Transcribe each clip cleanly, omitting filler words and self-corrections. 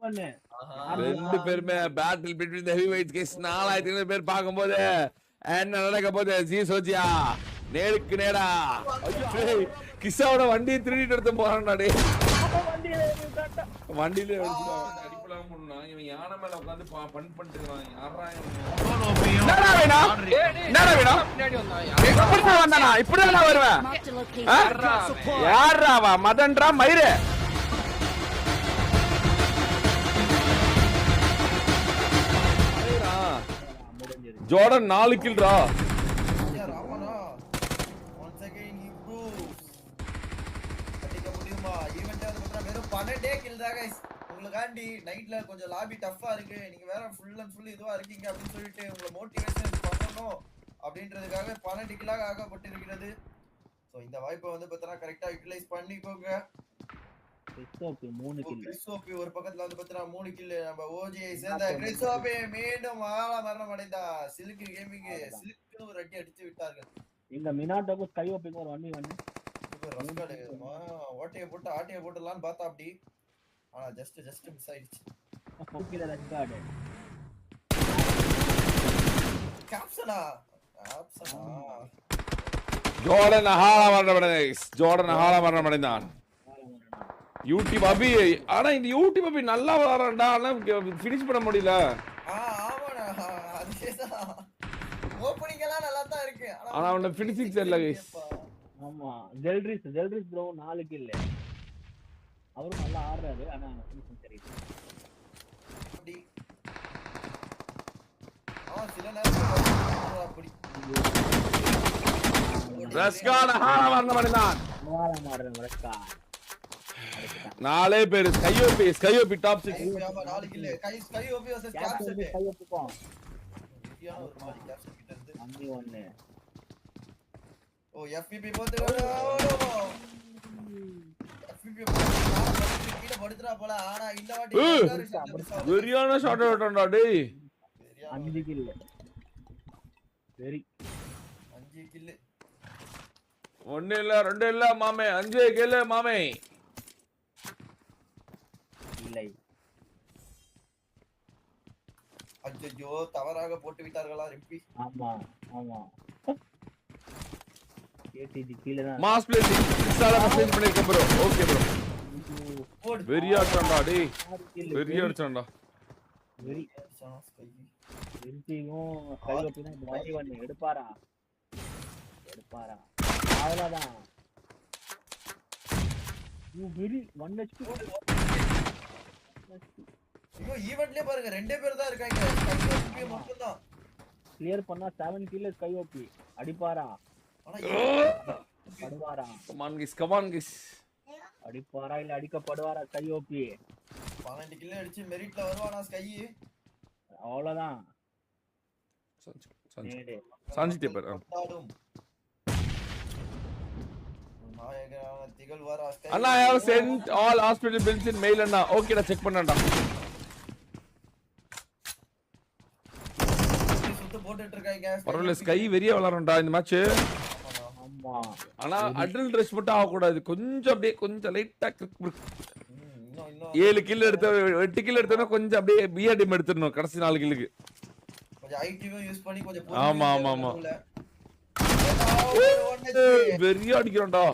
ரெண்டு பேருமே battle between the heavy weights கேஸ் 4500 பேர் பாக்கும்போது என்ன நடக்க போகுது ஜி சோஜியா நேருக்கு நேரா கிஷாவோட வண்டி திருடிட்டு எடுத்து போறான்டா டேய் வண்டியில அடிப்பலாம் பண்ணா இவன் யானை மேல உட்கார்ந்து பன் பண்ணிட்டு இருக்கான் யாரா என்னடா வேணும் பின்னாடி வந்தானா இப்படி நான் வருவேன் யாரா வா மதன்டா மயிரே ஜோர்டன் 4 கில்ரா உங்களுக்காண்டி நைட்ல கொஞ்சம் லாபி டஃப்பா இருக்கு நீங்க வேற ஃபுல் அண்ட் ஃபுல் இதுவா இருக்கீங்க அப்படின்னு சொல்லிட்டு உங்களை மோட்டிவேஷன் பண்ணணும் அப்படின்றதுக்காக 12 கிலாக ஆகப்பட்டிருக்கிறது. ஸோ இந்த வாய்ப்பை வந்து பார்த்தா கரெக்டா யூட்டிலைஸ் பண்ணிக்கோங்க. கிறிஸ்டோபி ஒரு பக்கத்துல வந்து பார்த்தா 3 கில் நம்ம ஓஜியை சேர்ந்த கிறிஸ்டோபி மீண்டும் மரணம் அடைந்தா சிலுக்கு கேமிங் சிலுக்கு ஒரு அடி அடிச்சு விட்டார்கள். இந்த மினாட்டோக்கு ஸ்கை ஓப்பிங் ஒரு 1v1 ஓட்டையை போட்டு ஆட்டையை போட்டுலான்னு பார்த்தா அப்படி ஆனா ஜஸ்ட் மிஸ் ஆயிடுச்சு. ஓகே லெட்ஸ் கோ கேப்சனா ஜோர்டன் ஹாலா மரணமடைந்தான். யூடியூப் அபி ஆனா இந்த யூடியூப் அபி நல்லா வளரண்டா ஆனா ஃபினிஷ் பண்ண முடியல. ஆமாடா அதுதான் ஓபனிங் எல்லாம் நல்லா தான் இருக்கு ஆனா அவன ஃபினிஷிங் தெரியல गाइस. ஆமா ஜெல்ரிஸ் ப்ரோ 4 கில் அவரும் நல்லா ஆடுறாரு ஆனா ஃபினிஷிங் தெரியல. சில நேரத்துல அப்படி ரஸ்கான ஹாலா மரணமடைந்தான். ரஸ்கா 4 பேர் ஸ்கையோபி டாப் 6 4 கில் ஸ்கையோபி vs கேப்சன் ஸ்கையோபிக்கும் ஒரு மாதிரி கேப்சன் கிட்ட இருந்து அம்மி 1 ஓ எஃபிபி போட்டு எஃபிபி கீழ படுத்துறா போல ஆனா இந்த வாட்டி வெரியான ஷாட் அவுட்டா டேய் 5 கில் வெரி 5 கில் 1 இல்ல 2 இல்ல மாமே 5 கில் மாமே இல்லை. அச்சோ தவறாக போட்டு விட்டார்களா ரிப்பி. ஆமா கேடிஜி கீழ தான் மாஸ் பிளேஸ் இன்ஸ்டால மெசேஜ் பண்ணிருக்கேன் ப்ரோ. ஓகே ப்ரோ வெரியா அடிச்சான்டா டேய் வெரியா அடிச்சான்டா வெரி வெரியும் ஸ்கையோபினா 1v1 எடுப்பாரா அவ்வளவுதான். வெரி 1 HP ஐயோ ஈவென்ட்லயே பாருங்க ரெண்டே பேர் தான் இருக்காங்க ஸ்கையோபி மட்டும் தான் கிளியர் பண்ணா 7 கில் ஸ்கையோபி அடிப்பாரா படுவாரா கமான் கிஸ் அடிப்பாரா இல்ல அடிக்கப்படுவாரா ஸ்கையோபி 12 கில் அடிச்சு மெரிட்ல வருவானா ஸ்கை அவ்வளவுதான். சாஞ்சிட்டே பாரு அண்ணா I have sent all hospital bills in mail அண்ணா. ஓகேடா செக் பண்ணடா. சுத்து போட்டுட்டு இருக்காங்க பரவாயில்ல ஸ்கை வெறியா விளையாடுறா இந்த மேட்ச். ஆமா ஆனா அட்ரினல் ரஷ் மட்டும் ஆக கூடாது. கொஞ்சம் அப்படியே கொஞ்சம் லைட்டா 7 கில் எடுத்த 8 கில் எடுத்தா கொஞ்சம் அப்படியே பிஆர்டி எடுத்துறணும் கடைசி 4 கில்லுக்கு. கொஞ்சம் ஐடியும் யூஸ் பண்ணி கொஞ்சம் ஆமா வெறியா அடிக்கறடா.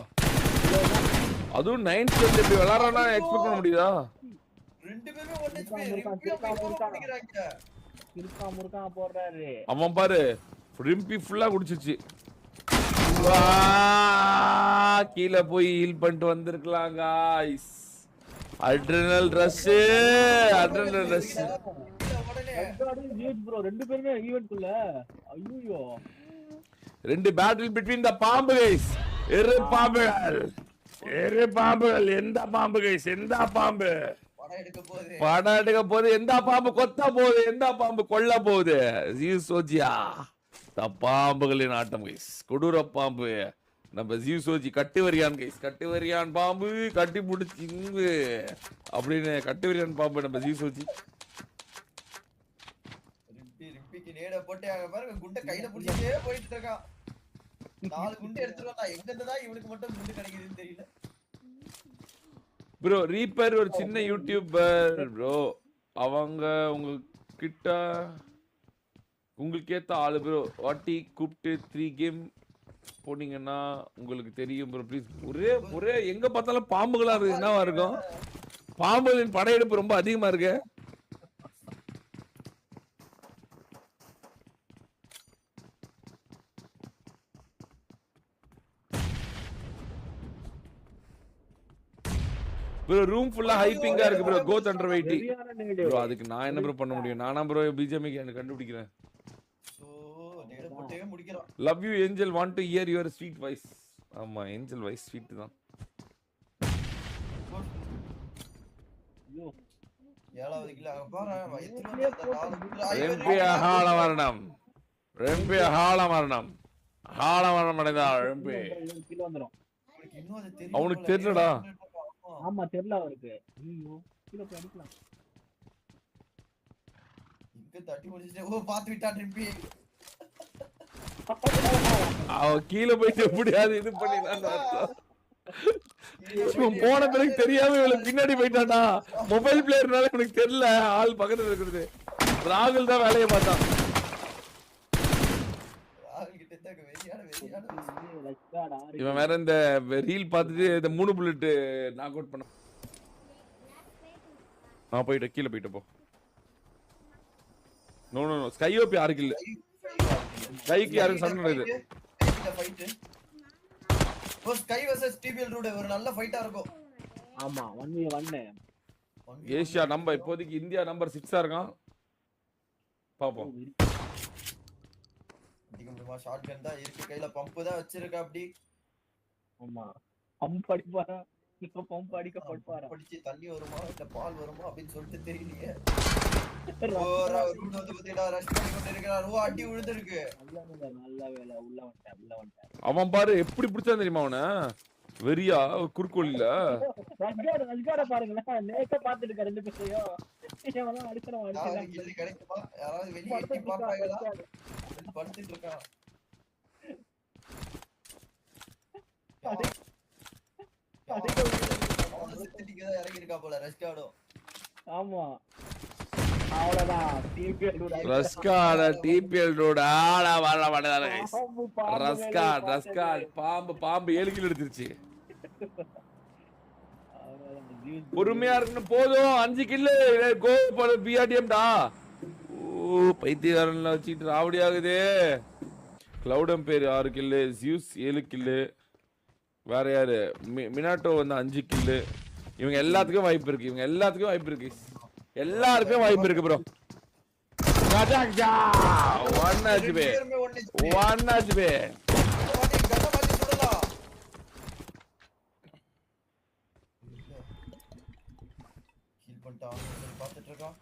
அதுவும் 9th ஸ்டேஜ்ல இப்படி விளையாடுறானா எக்ஸ்பெக்ட் பண்ண முடியுதா? ரெண்டு பேரும் 1 HP முறுக்கா போடுறாரு அவன் பாரு ரிம்பி ஃபுல்லா குடிச்சிருச்சு. கீழே போய் ஹீல் பண்ணிட்டு வந்திருக்கலாம் गाइस. அட்ரினல் ரஷ் ப்ரோ ரெண்டு பேருமே ஈவென்ட்க்குள்ள ஐயோ ரெண்டு பேட்டில் பிட்வீன் தி பாம்பு गाइस. எரு பாம்புகள் எந்த பாம்பு गाइस எந்த பாம்பு படம் எடுக்க போகுது எந்த பாம்பு கொத்த போகுது எந்த பாம்பு கொல்ல போகுது ஜீசோஜியா பாம்புகளின் ஆட்டம் गाइस. கொடூர பாம்பு நம்ம ஜீசோஜி கட்டுவரியான் गाइस. கட்டுவரியான் பாம்பு கட்டி முடிச்சு அப்படின்னு கட்டுவரியான் பாம்பு நம்ம ஜீசோஜி. ரிப்பிக்கு நேட போட்டு அங்க பாருங்க குண்ட கையில புடிச்சே போயிட்டு இருக்கான். 4 குண்டு எடுத்துறடா எங்க இருந்ததா இவனுக்கு மட்டும் குண்டு கிடைக்குதுன்னு தெரியல. ப்ரோ ரீப்பர் ஒரு சின்ன யூடியூபர் ப்ரோ அவங்க உங்ககிட்ட உங்களுக்கு ஏத்த ஆளு ப்ரோ. வாட்டி கூப்பிட்டு 3 கேம் போனீங்கன்னா உங்களுக்கு தெரியும் ப்ரோ. ப்ளீஸ். ஒரே எங்க பார்த்தாலும் பாம்புகளா இருக்கு. என்னவா இருக்கும்? பாம்புகளின் படையெடுப்பு ரொம்ப அதிகமா இருக்கு. ப்ரோ ரூம் ஃபுல்லா ஹைப்பிங்கா இருக்கு ப்ரோ. கோ தண்டர் வெயிட்டி ப்ரோ. அதுக்கு நான் என்ன ப்ரோ பண்ண முடியும்? நானா ப்ரோ பிஜிஎம்க்கு எனக்கு கண்டுபிடிக்கிறேன். சோ நேட போட்டே முடிக்கறான். Love you angel, want to hear your sweet voice. ஆமா ஏஞ்சல் வாய்ஸ் ஸ்வீட் தான். ஏழாவது கிலோ பாரு ரெம்பியா ஹால மரணம். ரெம்பியா ஹால மரணம். ஹால மரணம் அடைந்தார் ரெம்பி. கிலோ வந்துரும். இன்னும் அது தெரியும். அவனுக்கு தெரியலடா. ஆமா தெரியல அவருக்கு. ஐயோ கிலோ போய் அடிக்கலாம். இங்க தட்டி முடிச்சிட்டே ஓ பாத்து விட்டா ரெம்பி. அவ கீழே போயிட்டு எப்படியாவது இது பண்ணிதான் அர்த்தம். போன பிறகு தெரியாம இவளுக்கு பின்னாடி போயிட்டான்டா. மொபைல் பிளேயர்னால எனக்கு தெரியல ஆள் பக்கத்துல இருக்கிறது. ராகுல் தான் வேலையை பார்த்தான். இவன் வேற இந்த ரீல் பார்த்துட்டு இந்த 3 புல்லட் நாக் அவுட் பண்ண. நான் போயிட்டேன் கீழே போயிட்டு போ. நோ நோ நோ ஸ்கையோபி யாருக்கு இல்ல. ஸ்கைக்கு யாருக்கு சண்டை நடக்குது. ஓ ஸ்கை வெர்சஸ் டிபிஎல் ரூட் ஒரு நல்ல ஃபைட்டா இருக்கும். ஆமா 1v1. ஏசியா நம்ம இப்போதைக்கு இந்தியா நம்பர் 6 இருக்கான். பாப்போம். அதிகமா ஷாட் கன் தான் இருக்கு கையில. பம்ப் தான் வச்சிருக்க அப்படி. ஆமா பம்ப் அடிப்பாரா இப்ப பம்ப் அடிக்க போடுவாரா? படிச்சு தண்ணி வருமா இல்ல பால் வருமா அப்படினு சொல்லிட்டு தெரியலையே. ஓரா ரூட் வந்து பத்திடா ரஷ் பண்ணி கொண்டு இருக்கான். ஓ அடி விழுந்திருக்கு. நல்ல வேளை உள்ள வந்துட்டான். அவன் பாரு எப்படி பிடிச்சான் தெரியுமா அவன? வெறியா குறுக்கோலில. ரஷ்காட பாருங்களேன். நேக்க பாத்துட்டு இருக்க ரெண்டு பேரையும். இவன் அடிச்சறவன் அடிச்சறான். கில்லி கிடைக்குமா? யாராவது வெளிய எட்டி பாப்பாங்களா? படுத்துட்டு இருக்கான். இறங்கி இருக்கா போல ரஷ்காடோ. ஆமா அவ்வளவுதான். டிபிஎல் ரூட் ஆளா வாழ மாட்டேதானே गाइस. ரஸ்காட் பாம்பு 7 கிலோ எடுத்துருச்சு. பொறுமையா இருக்கணும். போதும் 5 கிலோ கோ ஃபார் பிஆர்டிஎம்டா. ஓ பைத்தியக்காரன்ல வச்சிட்டு ராவடி ஆகுதே. கிளவுடம் பேர் 6 கிலோ, ஜியூஸ் 7 கிலோ, வேற யாரு மினாட்டோ வந்து 5 கிலோ. இவங்க எல்லாத்துக்கும் வாய்ப்பு இருக்கு. எல்லாருக்கும் வாய்ப்பு இருக்கு ப்ரோ. 1 HP. பாத்துட்டு இருக்கான்.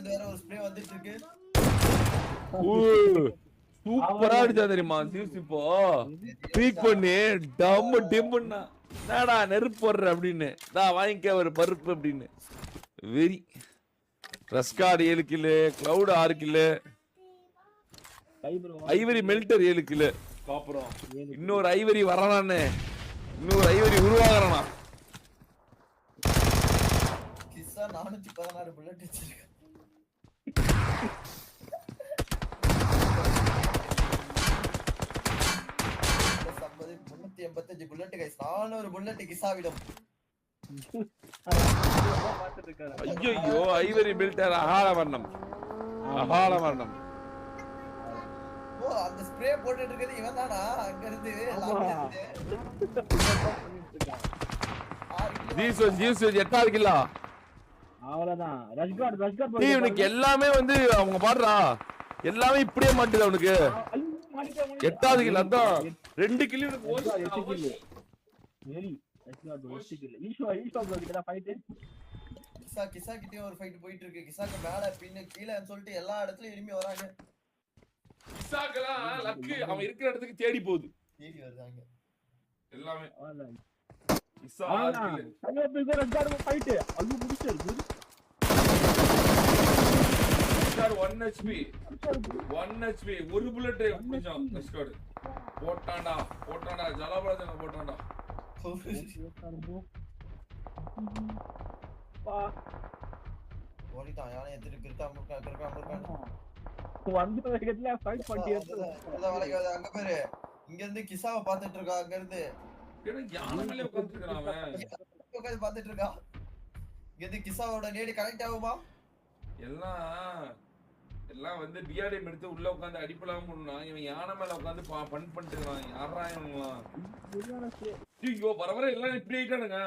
வேற ஒரு ஸ்ப்ரே வந்துட்டு இருக்கு. சூப்பரா அடிச்சா தெரியுமா ஜியூஸ். இப்போ பீக் பண்ணி டம்மு டிம்முன்னா என்னடா நெருப்பு போடுற அப்படின்னு நான் வாங்கிக்க ஒரு பருப்பு அப்படின்னு வெறி. ரஸ்கார்டு 7 கிலோ, கிளவுட் 6 கிலோ, ஐவரி மெல்டர் 7 கிலோ. அப்புறம் இன்னொரு ஐவரி வரானே, இன்னொரு ஐவரி உருவாகிறானா. கிஸ்ஸா 416 புல்லட் வச்சிருக்க. புல்லட் கைஸ் 400 புல்லட் கிசாவிடம். ஐயோ ஐவரி பில்டர் அகால மரணம். ஓ அந்த ஸ்ப்ரே போட்டுட்டு இருக்குது இவன் தானா? அங்க இருந்து ஜீஸ் 8 கிலோ. அவ்வளவுதான். ரஷ்காட் இவனுக்கு எல்லாமே வந்து அவங்க பாடுறா எல்லாமே இப்படியே மாட்டுது அவனுக்கு. 8 கிலோ அதான் 2 கிலோ கிசா கிட்டே ஒரு ஃபைட் போயிட்டு இருக்கு. கிசாக்கு மேல பின்ன கீழன்னு சொல்லிட்டு எல்லா இடத்துலயும் எனிமி வராங்க. கிசாக்கெல்லாம் லக்கு அவன் இருக்கிற இடத்துக்கு தேடி போகுது. தேடி வருவாங்க எல்லாமே. கிசா ஃபைட் அது முடிச்சிருக்கு. 1 HP ஒரு புல்லட் கொஞ்சம் ரஷ்கார்டு போட்டான்டா ஜலபாலஜன போட்டான்டா. ஓடிட்டான் யானை எடுத்துட்டு கிறுக்காம வந்த வேகத்துல ஃபைட் பண்ணி அங்க பேரு இங்க இருந்து கிசாவை பாத்துட்டு இருக்கா அங்க இருந்து யானை மேலே உட்கார்ந்துருக்கான் அவன். உட்காந்து பாத்துட்டு இருக்கா இங்க இருந்து கிசாவோட நேடி கனெக்ட் ஆகுமா எல்லாம் வந்து பிஆர்டிஎம் எடுத்து உள்ள உட்காந்து அடிப்பலாம் பண்ணா இவன் யானை மேல உட்காந்து பண் பண்ணிட்டு இருக்கான். யாரா இவனுங்களாம்? ஐயோ பரவர எல்லாம் இப்படி ஆயிட்டானுங்க.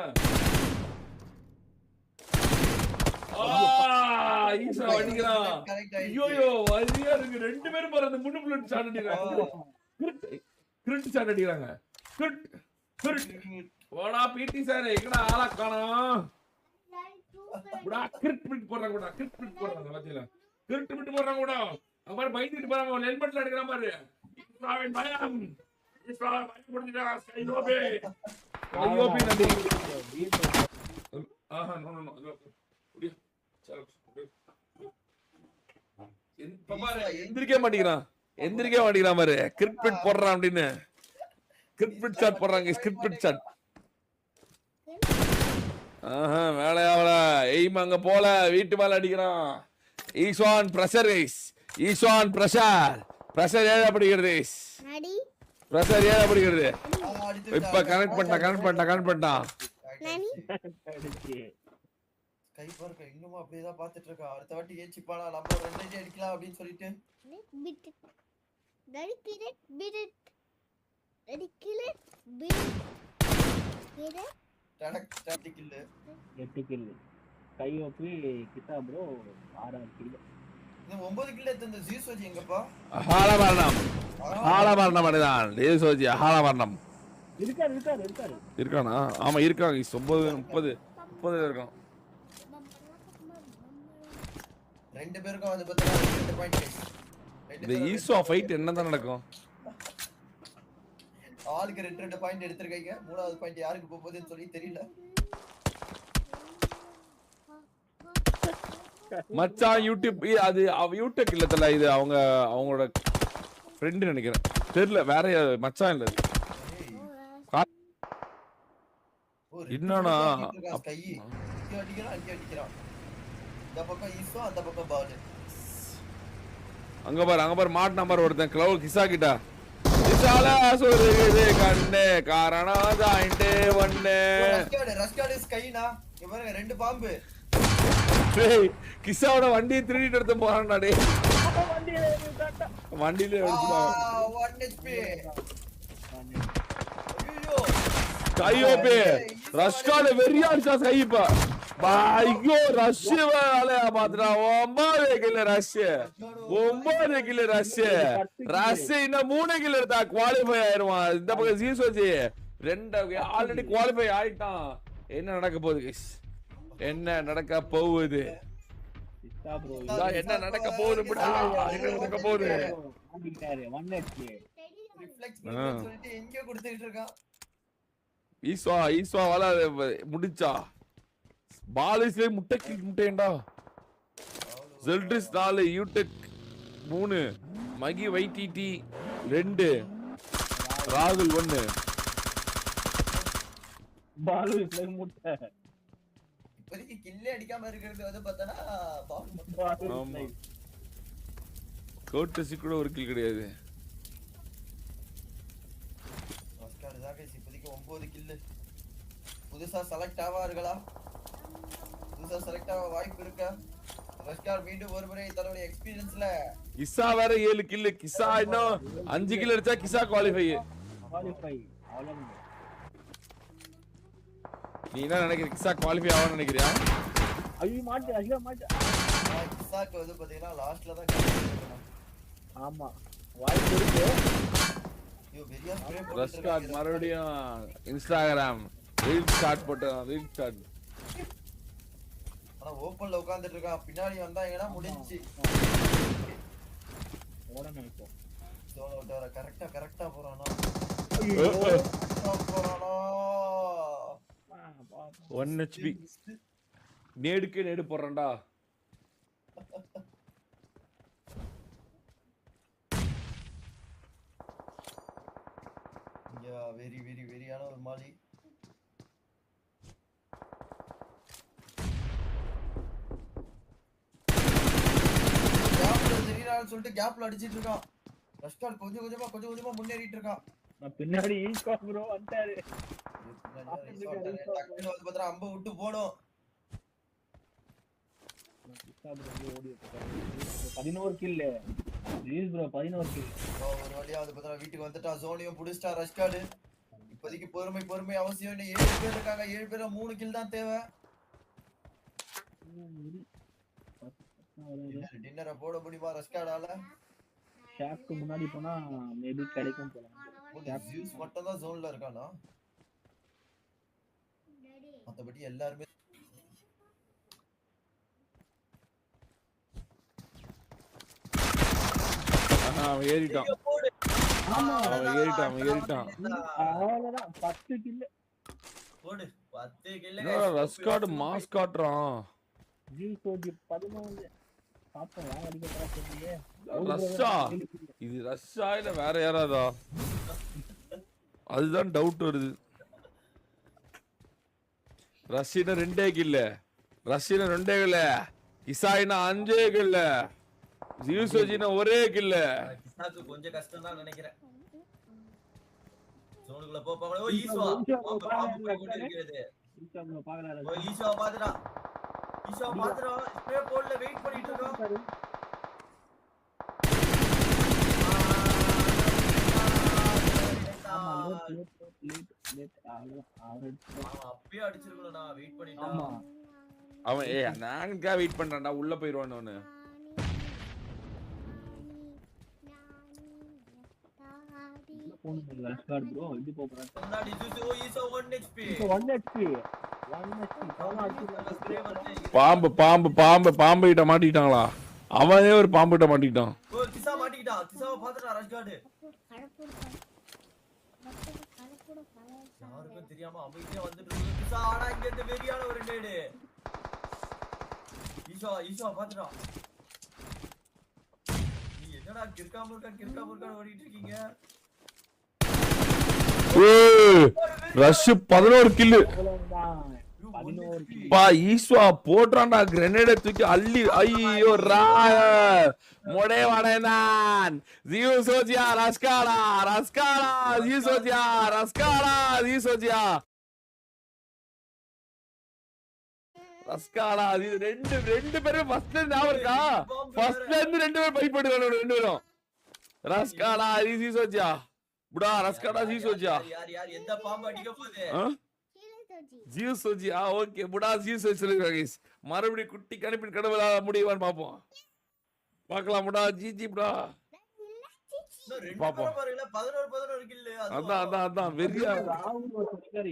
ஈசா அடிக்கிறான். ஐயோ வரியா இருக்கு. ரெண்டு பேரும் பாரு அந்த முன்னு புல்லட் ஷாட் அடிக்கிறாங்க. கிரிட் ஷாட் அடிக்கிறாங்க. கிரிட் ஓடா பிடி சார் எங்கடா ஆளா காணோம். புடா கிரிட் பிட் போறாங்க கூட. கிரிட் பிட் போறாங்க பாத்தீங்களா? கிரிட் பிட் போறாங்க கூட. அவங்க மாதிரி பயந்துட்டு போறாங்க. ஹெல்மெட்ல அடிக்கிற மாதிரி. இஸ்ராவேல் பயம். இஸ்ராவேல் பயம் புடிச்சிட்டா. ஐயோபி நடி. ஆஹா நோ புடியா. எந்திரிக்க மாட்டேங்கிறான் பாரு. கிரிக்கெட் போடுறான் அப்படின்னு கிரிக்கெட் ஷாட் போடுறாங்க. கிரிக்கெட் ஷாட் வேலையாவல எய்ம் அங்க போல வீட்டு மேல அடிக்கிறான். ஈஸ்வான் பிரஷர் ஈஸ்வான் பிரஷர் ஏறப்படுகிறது. பிரஷர் ஏறப்படுகிறது. இப்ப கனெக்ட் பண்ணிட்டான். கை பார்க்க இன்னும் அப்படியேதான் பாத்துட்டு இருக்கா. அடுத்த வாட்டி ஏச்சிப்பானா நம்ம ரெண்டு அடிக்கலாம் அப்படின்னு சொல்லிட்டு கையோப்பி கிட்டா ப்ரோ 6 கிலோ. இந்த 9 கிலோ எடுத்த ஜீசோஜி எங்கப்பா? மரணம் அடைதான். ஜீசோஜி மரணம் இருக்கானா? ஆமா இருக்காங்க. 9 30 இருக்கான். ரெண்டு பேருக்கும் வந்து பார்த்தா 2 பாயிண்ட். இந்த ஈஸ்வா ஃபைட் என்னதான் நடக்கும்? ஆளுக்கு 2 பாயிண்ட் எடுத்துருக்கீங்க. மூணாவது பாயிண்ட் யாருக்கு போக போகுதுன்னு சொல்லி தெரியல. மச்சான் யூடியூப் அது யூடியூப் இல்லத்துல இது அவங்களோட ஃப்ரெண்ட் நினைக்கிறேன். தெரியல வேற மச்சான் இல்ல. என்னன்னா அங்க பாரு மாட் நம்பர் ஒருத்தன் கிளவ் கிசா கிட்ட கிசால சொல்லுது கண்ணே காரணம் ஜாயிண்ட் ஒண்ணே ரஸ்காட் ஸ்கைனா இவங்க ரெண்டு பாம்பு. டேய் கிசாவோட வண்டியை திருடிட்டு எடுத்து போறான்டா டேய். வண்டியில எடுத்துட்டான். 1 HP. கையோபே ரஷ்கால வெறியா அடிச்சா கைப்பா. ஐயோ ரஷ் வேலையா பாத்துடா. 9 கிலோ ரஷ் இன்னும் 3 கிலோ எடுத்தா குவாலிஃபை ஆயிருவான். இந்த பக்கம் ஜீசோஜி 2 ஆல்ரெடி குவாலிஃபை ஆயிட்டான். என்ன நடக்க போகுது கைஸ்? என்ன நடக்க போகுது? என்ன நடக்க போகுது? என்ன நடக்க போகுது? எங்க கொடுத்துட்டு இருக்கான் ஈஸ்வா வால முடிச்சா. பாலிஸ்ல முட்டைண்டா. ஜெல்ட்ரிஸ் 4 யூடெக் 3 மகி வைடிடி 2 ராகுல் 1 பாலிஸ்ல முட்டை. இப்போதைக்கு கில்லே அடிக்காம இருக்கிறது வந்து பார்த்தனா பால் கோட்டசி கூட ஒரு கில் கிடையாது. ரஸ்காட் தான் கைஸ் இப்போதைக்கு 9 கில். புதுசா செலக்ட் ஆவார்களா? புதுசா செலக்ட் ஆக வாய்ப்பு இருக்கா? ரஸ்காட் மீண்டும் ஒரு முறை தன்னுடைய எக்ஸ்பீரியன்ஸ்ல கிசா வேற 7 கில். கிசா இன்னும் 5 கில் அடிச்சா கிசா குவாலிஃபை. அவ்வளவுதான். நீ என்ன நினைக்கிற? கிசா குவாலிஃபை ஆவான்னு நினைக்கிறியா? ஐயோ மாட்டு. கிசாக்கு வந்து பாத்தீங்கன்னா லாஸ்ட்ல தான் கிடைக்கும். ஆமா வாய்ப்பு இருக்கு. ஐயோ வெரியா ஸ்ப்ரே ரஸ்காட் மறுபடியும் Instagram reel start reel start. ஆனா ஓபன்ல உட்கார்ந்துட்டு இருக்கான். பின்னாடி வந்தாங்கன்னா முடிஞ்சி. ஓடணும் இப்போ. சோலோ விட்டவர கரெக்ட்டா போறானா? ஐயோ போறானா? 1 HP நேடு போறேன்டா. வெரியான ஒரு மாலி. இருக்கான்னு சொல்லிட்டு கேப்ல அடிச்சிட்டு இருக்கான். ரஷ்கார்ட் கொஞ்சம் கொஞ்சமா முன்னேறிட்டு இருக்கான். நான் பின்னாடி ஈஸ்வா ப்ரோ வந்துட்டாரு. டக்குனு வந்து பார்த்தா அம்ப விட்டு போடும். ஈஸ்வா ப்ரோ ஓடி இருக்காரு. 11 கில். Please bro 11 kill. ஒரு வழியா வந்து பார்த்தா வீட்டுக்கு வந்துட்டா. ஜோனியும் புடிச்சிட்டா ரஷ்கார்ட். இப்போதைக்கு பொறுமை அவசியம் இல்லை. 7 பேர் இருக்காங்க. 7 பேர்ல 3 கில் தான் தேவை. டின்னரை போட முடியுமா ரஷ்கார்டால? ஷாப்க்கு முன்னாடி போனா மேபி கிடைக்கும் போல. ஜியூஸ் மட்டும் தான் ஜோன்ல இருக்கானா? மத்தபடி எல்லாரும் அவன் ஏறிட்டான். அவன் ஏறிட்டான். அவ்வளவுதான் 10 கில். போடு 10 கில். ரஷ்கார்ட் மாஸ் காட்றான். ஜிசோஜி 11 பாப்போம் யார் அடிக்க போறா தெரியலையே. ரஷ்ஷா இது ரஷ்ஷா இல்ல வேற யாராதா? அதுதான் டவுட் வருது. ரஷ்யனா 2 கில். இசாயினா 5 கில். ஜியூசோஜினா 1 கில். கிசாக்கு கொஞ்சம் கஷ்டம் தான் நினைக்கிறேன். ஜோனுக்குள்ள போறாங்க. ஓ ஈஸ்வா பாம்பு போய் கொண்டிருக்கிறது. ஈஸ்வா ப்ரோ பாக்கறாரு. ஓ ஈஸ்வா பாத்துடா. ஸ்ப்ரே போல்ல வெயிட் பண்ணிட்டு இருக்கோம். லேட் அப்பவே அடிச்சிருக்கணும். நான் வெயிட் பண்ணிட்டேன். அவன் நாங்கக்கா வெயிட் பண்றான்டா. உள்ள போயிடுவான் அவனு. ரஷ்கார்ட் ப்ரோ இது போறான். முன்னாடி ஜூஸ். ஓ ஈஸ்வா 1 HP. 1 HP. பாம்பு கிட்ட மாட்டிட்டாங்களா? அவனே ஒரு பாம்பு கிட்ட மாட்டிட்டான். ஓ கிசா மாட்டிட்டான். கிசாவை பாத்துடா ரஷ்கார்ட். யாருக்கும் தெரியாம அமைதியா வந்துட்டு இருக்கு. கிசா ஆனா இங்க இந்த வெறியான ஒரு நேடு. ஈஸ்வா பாத்துடா. நீ என்னடா கிறுக்காம ஓடிட்டு இருக்கீங்க? Rush 11 kill. பா ஈஸ்வா போட்றான்டா கிரனேட் தூக்கி அள்ளி. ஐயோ மொடே வடேதான். ஜியூசோஜியா ரஸ்காடா ஜியூசோஜியா ரஸ்காடா இது ரெண்டு பேரும் ஃபர்ஸ்ட்ல ஞாபகம் இருக்கா? ஃபர்ஸ்ட்ல இருந்து 2 பேரும் ஃபைட் பண்ணுவாங்க. 2 பேரும் ரஸ்காடா ஜியூசோஜியா புடா ரஸ்காடா ஜியூசோஜியா. யார் எந்த பாம்பு அடிக்க போகுது? ஜியூசோஜியா. ஓகே புடா ஜியூசோஜி गाइस. மறுபடியும் குட்டி கணிப்பின் கடவுளா முடிவான்னு பாப்போம். பார்க்கலாம் புடா. ஜிஜி புடா. பாப்போம். 11 கில். அதான் வெறியா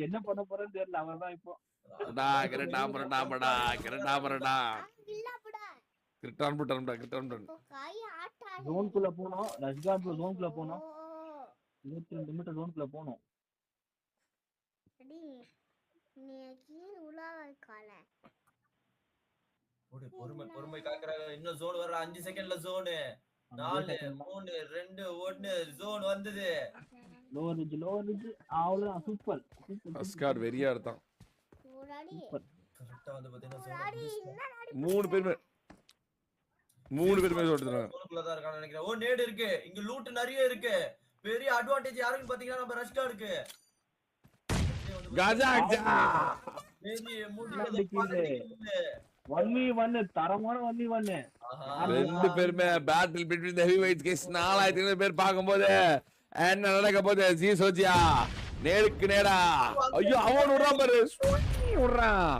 என்ன பண்ண போறேன்னு தெரியல. அவர்தான் இப்போ டா கிரட்டாமடா கிரட்டான் புட்டான். ஜோன்குள்ள போனோம். ரஷ்கார்ட் ஜோன்குள்ள போனோம். 22 மீட்டர் ஜோன்குள்ள போனோம். பொறுமை காக்குறாங்க. இன்னும் ஜோன் வர 5 செகண்ட்ல ஜோன். 4 3 2 1 ஜோன் வந்தது. லோவர் ரிட்ஜ் அவ்வளவுதான். சூப்பர். ரஸ்கார்ட் வெறியா இருக்கான். கரெக்ட்டா வந்து பாத்தீங்கன்னா 3 பேர் ஓடுறாங்க. ஜோனுக்குள்ள தான் இருக்கான்னு நினைக்கிறேன். ஓ நேட் இருக்கு. இங்க லூட் நிறைய இருக்கு. பெரிய அட்வான்டேஜ் யாருன்னு பாத்தீங்கன்னா நம்ம ரஷ்கார்ட்க்கு. கஜாக்ஜா மேபி மூடில 1v1 தரமான 1v1. 2 பேருமே பேட்டில் பிட்வீன் தி ஹெவிவெயிட்ஸ் கேஸ். 4500 பேர் பாக்கும்போது என்ன நடக்க போகுது? ஜிசோஜியா நேருக்கு நேரா. ஐயோ அவன் விடுறான் பாரு. விடுறான்.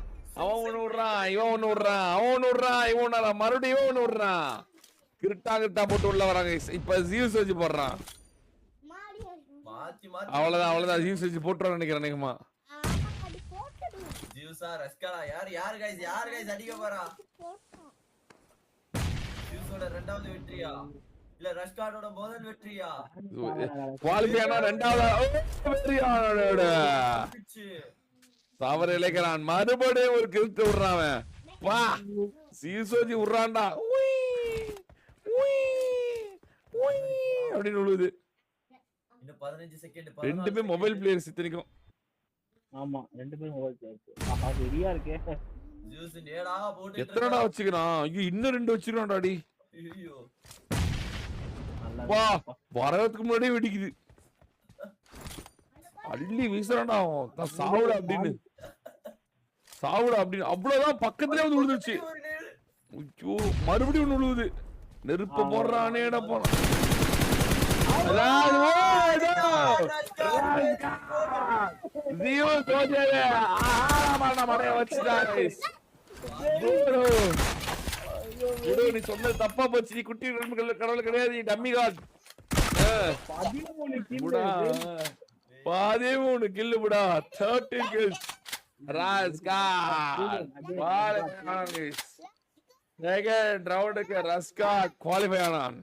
அவன் ஒண்ணு விடுறான். இவன் ஒண்ணு விடுறான். அவன் ஒண்ணு விடுறான். இவன் ஒண்ணு மறுபடியும் இவன் ஒண்ணு விடுறான். கிருட்டா போட்டு உள்ள வராங்க. இப்ப ஜிசோஜி போடுறான். அவ்வளவுதான் ஜிசோஜி போட்டுறான்னு நினைக்கிறேன். நிகமா ஜியூஸா ரஸ்காடா யார் गाइस அடிக்க போறா? ஜியூஸோட இரண்டாவது வெற்றியா இல்ல ரஸ்காடோட முதல் வெற்றியா? குவாலிஃபைனா இரண்டாவது வெற்றியானோட தவறு இழைக்கிறான். மறுபடியும் ஒரு கில்ட் விடுறான் அவன். வா ஜியூஸோஜி விடுறான்டா. அப்படின்னு விழுது. இன்னும் 15 செகண்ட். 2 பேர் மொபைல் பிளேயர்ஸ் இத்தனைக்கும். ஆமா 2 பேரும் மொபைல் பிளேயர்ஸ். ஆஹா வெறியா இருக்கே. ஜூஸ் நேடா போட்டு எத்தனடா வச்சுக்கிறான்? ஐயோ இன்னும் 2 வச்சிருக்கான்டா டி. ஐயோ அப்பா வரதுக்கு முன்னாடியே வெடிக்குது. அள்ளி வீசுறான்டா அவன். தான் சாவுடா அப்படின்னு. சாவுடா அப்படின்னு. அவ்வளவுதான் பக்கத்துலயே வந்து விழுந்துருச்சு. ஐயோ மறுபடியும் ஒண்ணு விழுவுது. நெருப்பு போடுறானேடா போறான். நீ சொன்னது தப்பா போச்சு. நீ குட்டி கடவுள் கிடையாது. நீ டம்மி காட். 13 கில்லு புடா. 13 kills. ராஸ்கா செகண்ட் ரவுண்டுக்கு ரஸ்கா குவாலிஃபை ஆனான்.